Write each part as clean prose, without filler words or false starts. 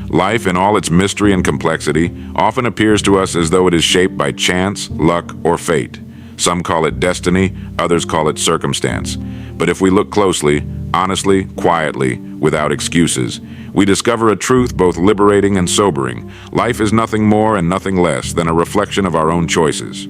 Life, in all its mystery and complexity, often appears to us as though it is shaped by chance, luck, or fate. Some call it destiny, others call it circumstance. But if we look closely, honestly, quietly, without excuses, we discover a truth both liberating and sobering. Life is nothing more and nothing less than a reflection of our own choices.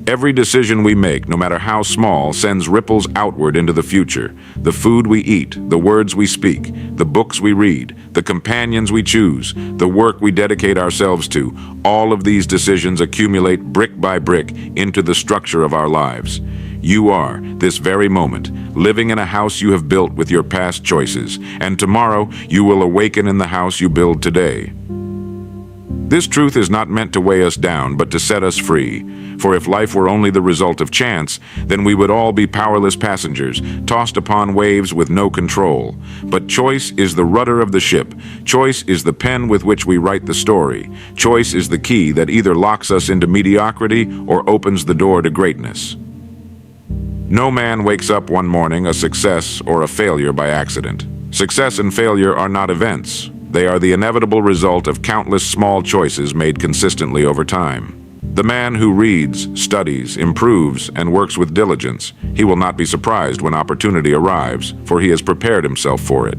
Every decision we make, no matter how small, sends ripples outward into the future. The food we eat, the words we speak, the books we read, the companions we choose, the work we dedicate ourselves to, all of these decisions accumulate brick by brick into the structure of our lives. You are, this very moment, living in a house you have built with your past choices, and tomorrow you will awaken in the house you build today. This truth is not meant to weigh us down, but to set us free. For if life were only the result of chance, then we would all be powerless passengers, tossed upon waves with no control. But choice is the rudder of the ship. Choice is the pen with which we write the story. Choice is the key that either locks us into mediocrity or opens the door to greatness. No man wakes up one morning a success or a failure by accident. Success and failure are not events. They are the inevitable result of countless small choices made consistently over time. The man who reads, studies, improves, and works with diligence, he will not be surprised when opportunity arrives, for he has prepared himself for it.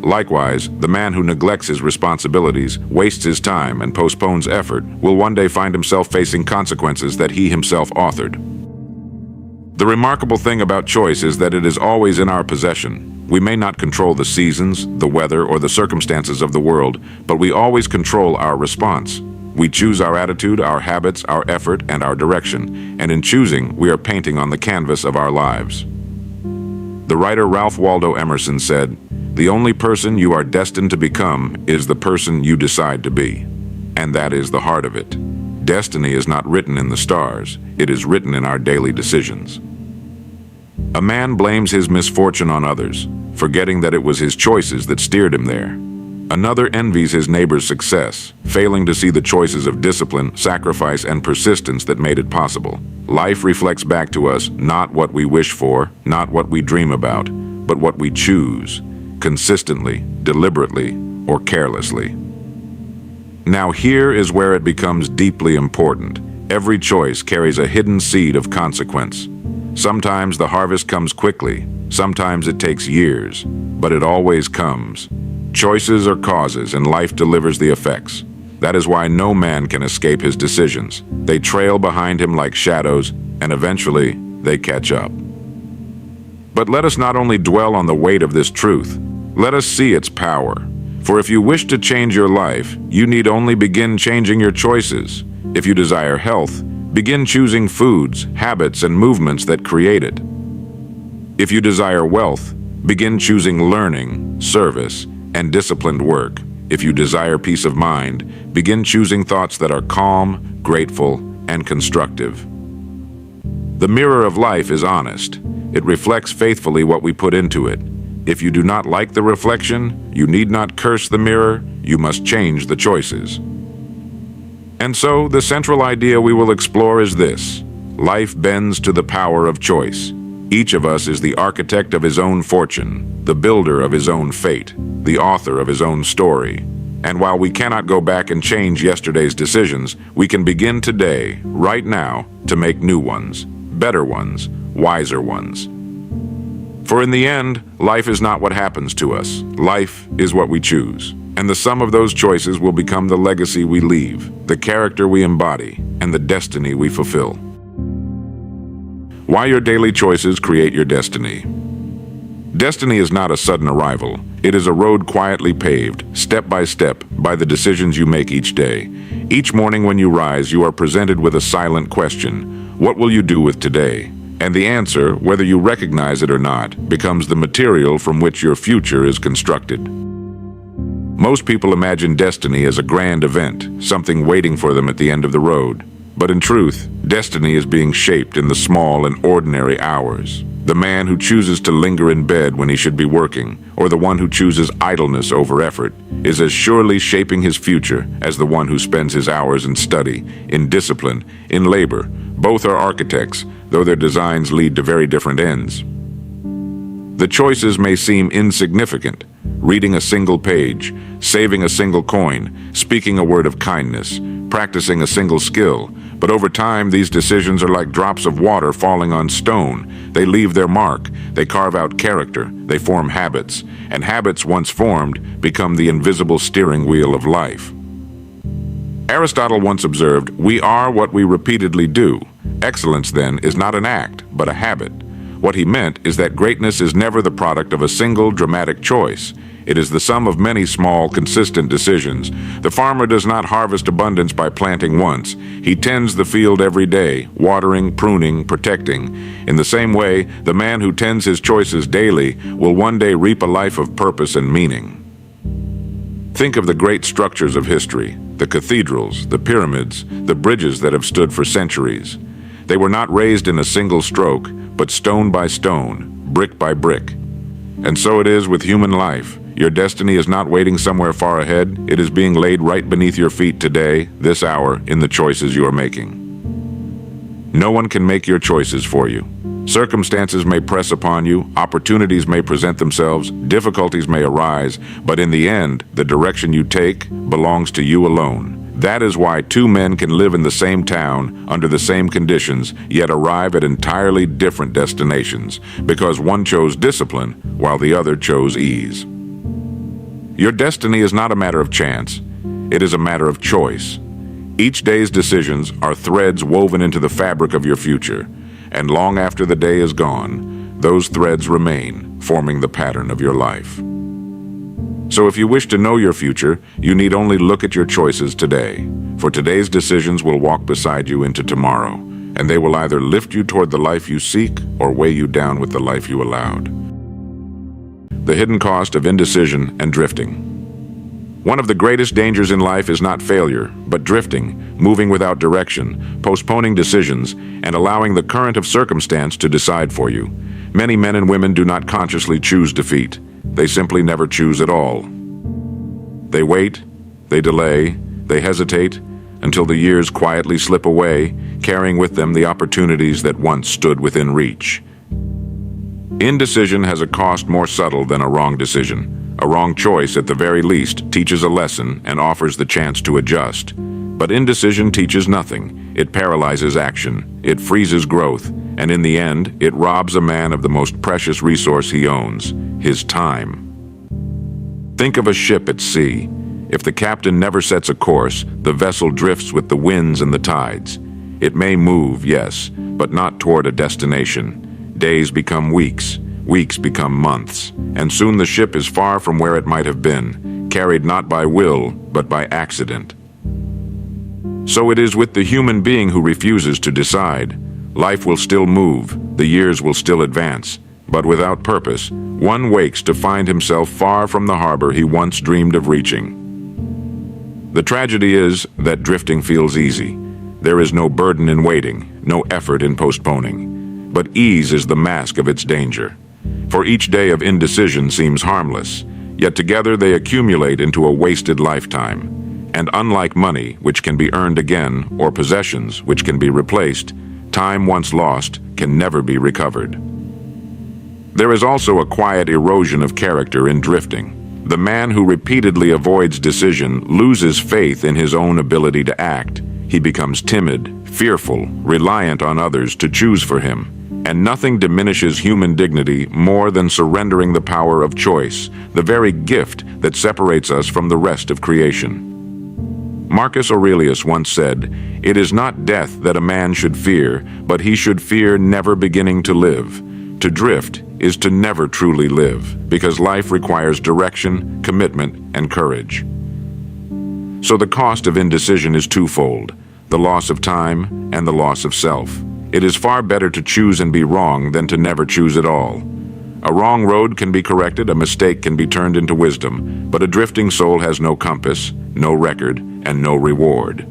Likewise, the man who neglects his responsibilities, wastes his time, and postpones effort will one day find himself facing consequences that he himself authored. The remarkable thing about choice is that it is always in our possession. We may not control the seasons, the weather, or the circumstances of the world, but we always control our response. We choose our attitude, our habits, our effort, and our direction, and in choosing, we are painting on the canvas of our lives. The writer Ralph Waldo Emerson said, "The only person you are destined to become is the person you decide to be." And that is the heart of it. Destiny is not written in the stars, it is written in our daily decisions. A man blames his misfortune on others, forgetting that it was his choices that steered him there. Another envies his neighbor's success, failing to see the choices of discipline, sacrifice, and persistence that made it possible. Life reflects back to us not what we wish for, not what we dream about, but what we choose, consistently, deliberately, or carelessly. Now here is where it becomes deeply important. Every choice carries a hidden seed of consequence. Sometimes the harvest comes quickly, sometimes it takes years, but it always comes. Choices are causes, and life delivers the effects. That is why no man can escape his decisions. They trail behind him like shadows, and eventually they catch up. But let us not only dwell on the weight of this truth, let us see its power. For if you wish to change your life, you need only begin changing your choices. If you desire health, begin choosing foods, habits, and movements that create it. If you desire wealth, begin choosing learning, service, and disciplined work. If you desire peace of mind, begin choosing thoughts that are calm, grateful, and constructive. The mirror of life is honest. It reflects faithfully what we put into it. If you do not like the reflection, you need not curse the mirror, you must change the choices. And so, the central idea we will explore is this: life bends to the power of choice. Each of us is the architect of his own fortune, the builder of his own fate, the author of his own story. And while we cannot go back and change yesterday's decisions, we can begin today, right now, to make new ones, better ones, wiser ones. For in the end, life is not what happens to us. Life is what we choose. And the sum of those choices will become the legacy we leave, the character we embody, and the destiny we fulfill. Why your daily choices create your destiny. Destiny is not a sudden arrival. It is a road quietly paved, step by step, by the decisions you make each day. Each morning when you rise, you are presented with a silent question: what will you do with today? And the answer, whether you recognize it or not, becomes the material from which your future is constructed. Most people imagine destiny as a grand event, something waiting for them at the end of the road. But in truth, destiny is being shaped in the small and ordinary hours. The man who chooses to linger in bed when he should be working, or the one who chooses idleness over effort, is as surely shaping his future as the one who spends his hours in study, in discipline, in labor. Both are architects, though their designs lead to very different ends. The choices may seem insignificant, reading a single page, saving a single coin, speaking a word of kindness, practicing a single skill. But over time, these decisions are like drops of water falling on stone. They leave their mark, they carve out character, they form habits, and habits once formed become the invisible steering wheel of life. Aristotle once observed, "We are what we repeatedly do." Excellence, then, is not an act, but a habit. What he meant is that greatness is never the product of a single dramatic choice. It is the sum of many small, consistent decisions. The farmer does not harvest abundance by planting once. He tends the field every day, watering, pruning, protecting. In the same way, the man who tends his choices daily will one day reap a life of purpose and meaning. Think of the great structures of history, the cathedrals, the pyramids, the bridges that have stood for centuries. They were not raised in a single stroke, but stone by stone, brick by brick. And so it is with human life. Your destiny is not waiting somewhere far ahead. It is being laid right beneath your feet today, this hour, in the choices you are making. No one can make your choices for you. Circumstances may press upon you, opportunities may present themselves, difficulties may arise, but in the end, the direction you take belongs to you alone. That is why two men can live in the same town, under the same conditions, yet arrive at entirely different destinations, because one chose discipline, while the other chose ease. Your destiny is not a matter of chance. It is a matter of choice. Each day's decisions are threads woven into the fabric of your future, and long after the day is gone, those threads remain, forming the pattern of your life. So if you wish to know your future, you need only look at your choices today, for today's decisions will walk beside you into tomorrow, and they will either lift you toward the life you seek or weigh you down with the life you allowed. The hidden cost of indecision and drifting. One of the greatest dangers in life is not failure, but drifting, moving without direction, postponing decisions, and allowing the current of circumstance to decide for you. Many men and women do not consciously choose defeat. They simply never choose at all. They wait, they delay, they hesitate, until the years quietly slip away, carrying with them the opportunities that once stood within reach. Indecision has a cost more subtle than a wrong decision. A wrong choice, at the very least, teaches a lesson and offers the chance to adjust. But indecision teaches nothing. It paralyzes action, it freezes growth, and in the end, it robs a man of the most precious resource he owns, his time. Think of a ship at sea. If the captain never sets a course, the vessel drifts with the winds and the tides. It may move, yes, but not toward a destination. Days become weeks, weeks become months, and soon the ship is far from where it might have been, carried not by will, but by accident. So it is with the human being who refuses to decide. Life will still move, the years will still advance, but without purpose, one wakes to find himself far from the harbor he once dreamed of reaching. The tragedy is that drifting feels easy. There is no burden in waiting, no effort in postponing. But ease is the mask of its danger. For each day of indecision seems harmless, yet together they accumulate into a wasted lifetime. And unlike money, which can be earned again, or possessions, which can be replaced, time once lost can never be recovered. There is also a quiet erosion of character in drifting. The man who repeatedly avoids decision loses faith in his own ability to act. He becomes timid, fearful, reliant on others to choose for him. And nothing diminishes human dignity more than surrendering the power of choice, the very gift that separates us from the rest of creation. Marcus Aurelius once said, "It is not death that a man should fear, but he should fear never beginning to live." To drift is to never truly live, because life requires direction, commitment, and courage. So the cost of indecision is twofold: the loss of time and the loss of self. It is far better to choose and be wrong than to never choose at all. A wrong road can be corrected, a mistake can be turned into wisdom, but a drifting soul has no compass, no record, and no reward.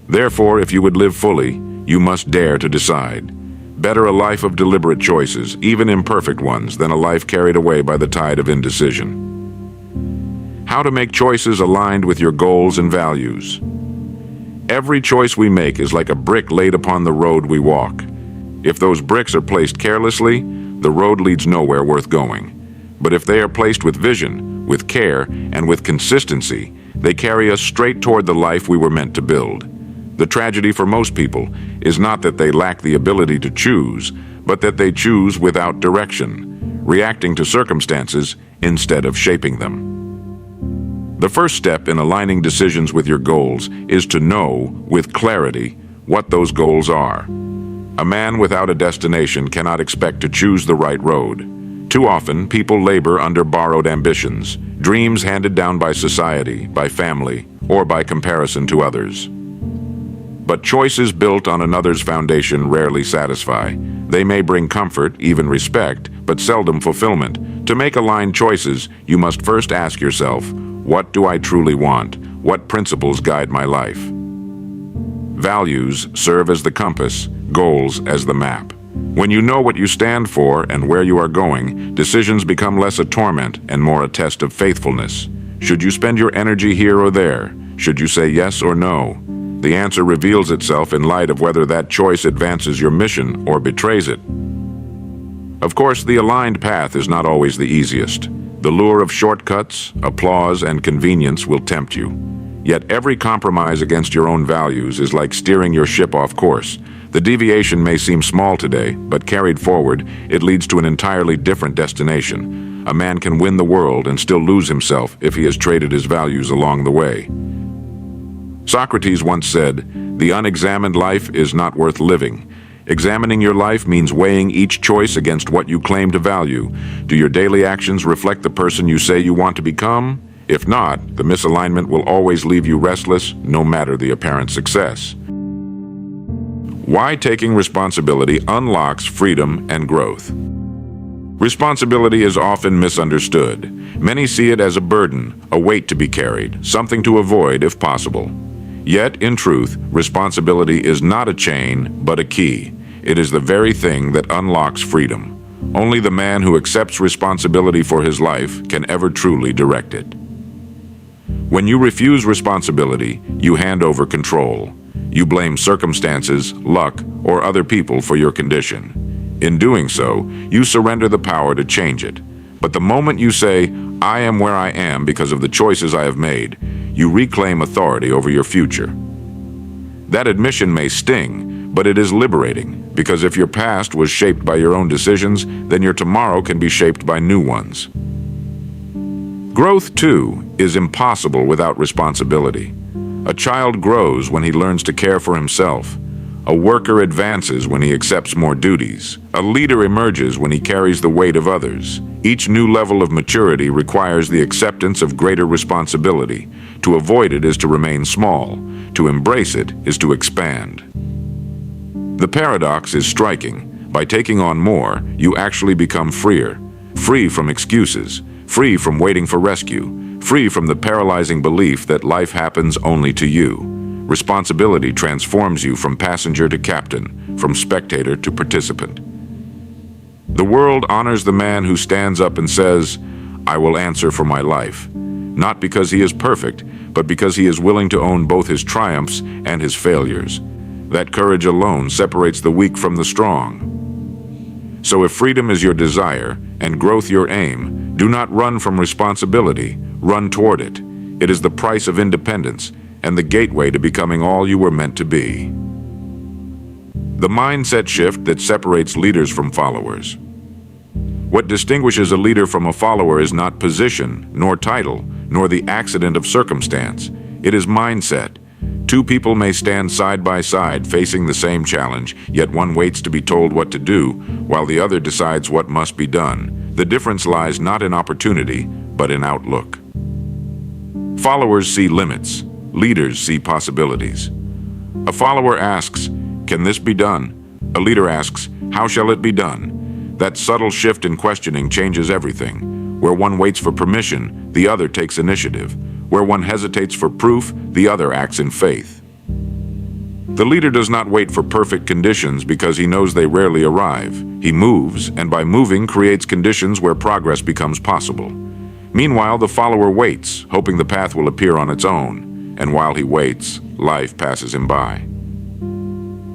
Therefore, if you would live fully, you must dare to decide. Better a life of deliberate choices, even imperfect ones, than a life carried away by the tide of indecision. How to make choices aligned with your goals and values. Every choice we make is like a brick laid upon the road we walk. If those bricks are placed carelessly, the road leads nowhere worth going. But if they are placed with vision, with care, and with consistency, they carry us straight toward the life we were meant to build. The tragedy for most people is not that they lack the ability to choose, but that they choose without direction, reacting to circumstances instead of shaping them. The first step in aligning decisions with your goals is to know, with clarity, what those goals are. A man without a destination cannot expect to choose the right road. Too often, people labor under borrowed ambitions, dreams handed down by society, by family, or by comparison to others. But choices built on another's foundation rarely satisfy. They may bring comfort, even respect, but seldom fulfillment. To make aligned choices, you must first ask yourself, what do I truly want? What principles guide my life? Values serve as the compass, goals as the map. When you know what you stand for and where you are going, decisions become less a torment and more a test of faithfulness. Should you spend your energy here or there? Should you say yes or no? The answer reveals itself in light of whether that choice advances your mission or betrays it. Of course, the aligned path is not always the easiest. The lure of shortcuts, applause, and convenience will tempt you. Yet every compromise against your own values is like steering your ship off course. The deviation may seem small today, but carried forward, it leads to an entirely different destination. A man can win the world and still lose himself if he has traded his values along the way. Socrates once said, "The unexamined life is not worth living." Examining your life means weighing each choice against what you claim to value. Do your daily actions reflect the person you say you want to become? If not, the misalignment will always leave you restless, no matter the apparent success. Why taking responsibility unlocks freedom and growth. Responsibility is often misunderstood. Many see it as a burden, a weight to be carried, something to avoid if possible. Yet, in truth, responsibility is not a chain, but a key. It is the very thing that unlocks freedom. Only the man who accepts responsibility for his life can ever truly direct it. When you refuse responsibility, you hand over control. You blame circumstances, luck, or other people for your condition. In doing so, you surrender the power to change it. But the moment you say, "I am where I am because of the choices I have made," you reclaim authority over your future. That admission may sting, but it is liberating, because if your past was shaped by your own decisions, then your tomorrow can be shaped by new ones. Growth, too, is impossible without responsibility. A child grows when he learns to care for himself. A worker advances when he accepts more duties. A leader emerges when he carries the weight of others. Each new level of maturity requires the acceptance of greater responsibility. To avoid it is to remain small. To embrace it is to expand. The paradox is striking. By taking on more, you actually become freer. Free from excuses. Free from waiting for rescue. Free from the paralyzing belief that life happens only to you. Responsibility transforms you from passenger to captain, from spectator to participant. The world honors the man who stands up and says, "I will answer for my life," not because he is perfect, but because he is willing to own both his triumphs and his failures. That courage alone separates the weak from the strong. So if freedom is your desire and growth your aim, do not run from responsibility, run toward it. It is the price of independence and the gateway to becoming all you were meant to be. The mindset shift that separates leaders from followers. What distinguishes a leader from a follower is not position, nor title, nor the accident of circumstance. It is mindset. Two people may stand side by side facing the same challenge, yet one waits to be told what to do, while the other decides what must be done. The difference lies not in opportunity, but in outlook. Followers see limits. Leaders see possibilities. A follower asks, "Can this be done?" A leader asks, "How shall it be done?" That subtle shift in questioning changes everything. Where one waits for permission, the other takes initiative. Where one hesitates for proof, the other acts in faith. The leader does not wait for perfect conditions because he knows they rarely arrive. He moves, and by moving creates conditions where progress becomes possible. Meanwhile, the follower waits, hoping the path will appear on its own. And while he waits, life passes him by.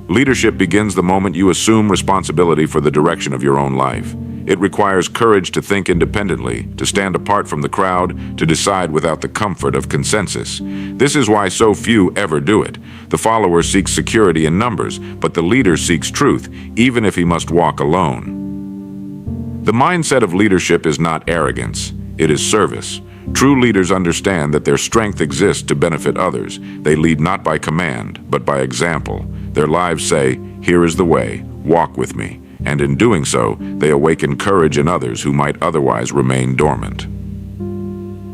Leadership begins the moment you assume responsibility for the direction of your own life. It requires courage to think independently, to stand apart from the crowd, to decide without the comfort of consensus. This is why so few ever do it. The follower seeks security in numbers, but the leader seeks truth, even if he must walk alone. The mindset of leadership is not arrogance, it is service. True leaders understand that their strength exists to benefit others. They lead not by command, but by example. Their lives say, "Here is the way, walk with me." And in doing so, they awaken courage in others who might otherwise remain dormant.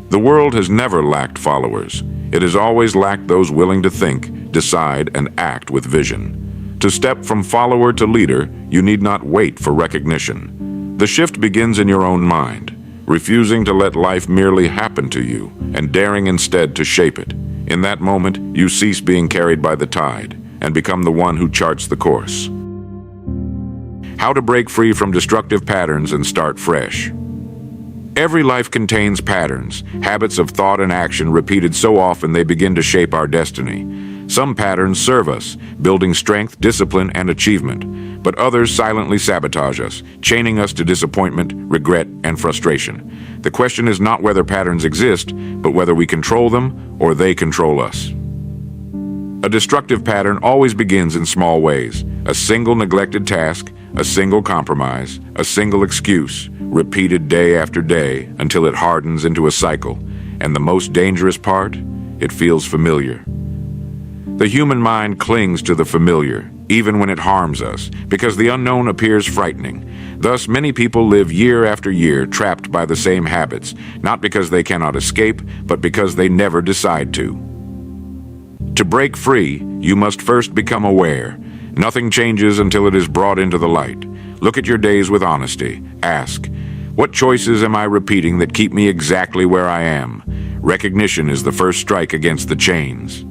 The world has never lacked followers. It has always lacked those willing to think, decide, and act with vision. To step from follower to leader, you need not wait for recognition. The shift begins in your own mind, refusing to let life merely happen to you, and daring instead to shape it. In that moment, you cease being carried by the tide, and become the one who charts the course. How to break free from destructive patterns and start fresh. Every life contains patterns, habits of thought and action repeated so often they begin to shape our destiny. Some patterns serve us, building strength, discipline, and achievement, but others silently sabotage us, chaining us to disappointment, regret, and frustration. The question is not whether patterns exist, but whether we control them or they control us. A destructive pattern always begins in small ways. A single neglected task, a single compromise, a single excuse, repeated day after day until it hardens into a cycle. And the most dangerous part? It feels familiar. The human mind clings to the familiar, even when it harms us, because the unknown appears frightening. Thus, many people live year after year trapped by the same habits, not because they cannot escape, but because they never decide to. To break free, you must first become aware. Nothing changes until it is brought into the light. Look at your days with honesty. Ask, what choices am I repeating that keep me exactly where I am? Recognition is the first strike against the chains.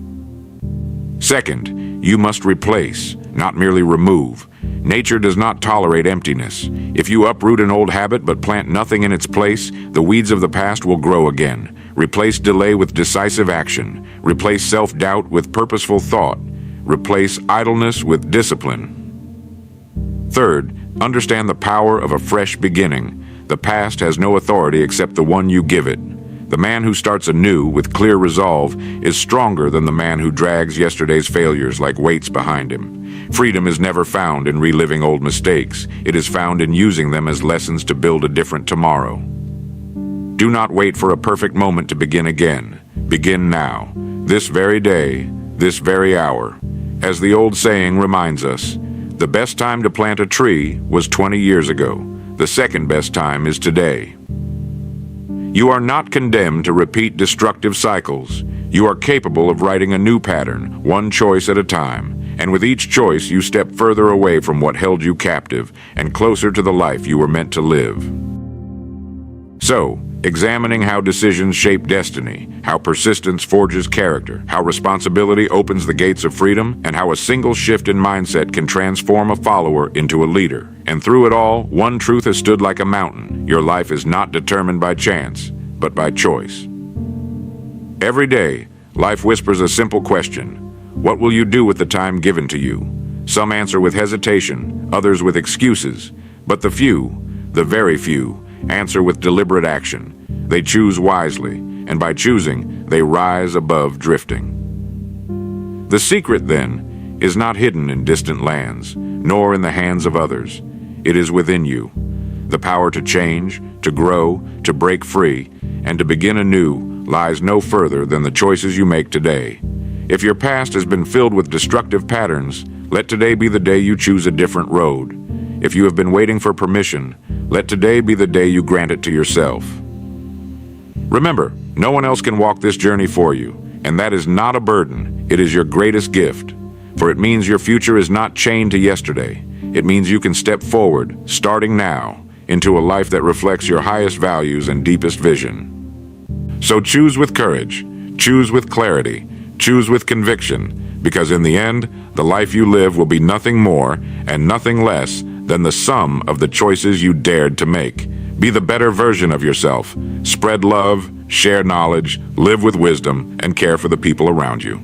Second, you must replace, not merely remove. Nature does not tolerate emptiness. If you uproot an old habit but plant nothing in its place, the weeds of the past will grow again. Replace delay with decisive action. Replace self-doubt with purposeful thought. Replace idleness with discipline. Third, understand the power of a fresh beginning. The past has no authority except the one you give it. The man who starts anew with clear resolve is stronger than the man who drags yesterday's failures like weights behind him. Freedom is never found in reliving old mistakes. It is found in using them as lessons to build a different tomorrow. Do not wait for a perfect moment to begin again. Begin now, this very day, this very hour. As the old saying reminds us, the best time to plant a tree was 20 years ago. The second best time is today. You are not condemned to repeat destructive cycles. You are capable of writing a new pattern, one choice at a time. And with each choice, you step further away from what held you captive and closer to the life you were meant to live. So, examining how decisions shape destiny, how persistence forges character, how responsibility opens the gates of freedom, and how a single shift in mindset can transform a follower into a leader. And through it all, one truth has stood like a mountain. Your life is not determined by chance, but by choice. Every day, life whispers a simple question. What will you do with the time given to you? Some answer with hesitation, others with excuses. But the few, the very few, answer with deliberate action. They choose wisely, and by choosing, they rise above drifting. The secret, then, is not hidden in distant lands, nor in the hands of others. It is within you. The power to change, to grow, to break free, and to begin anew lies no further than the choices you make today. If your past has been filled with destructive patterns, let today be the day you choose a different road. If you have been waiting for permission, let today be the day you grant it to yourself. Remember, no one else can walk this journey for you, and that is not a burden, it is your greatest gift. For it means your future is not chained to yesterday. It means you can step forward, starting now, into a life that reflects your highest values and deepest vision. So choose with courage, choose with clarity, choose with conviction, because in the end, the life you live will be nothing more and nothing less than the sum of the choices you dared to make. Be the better version of yourself. Spread love, share knowledge, live with wisdom, and care for the people around you.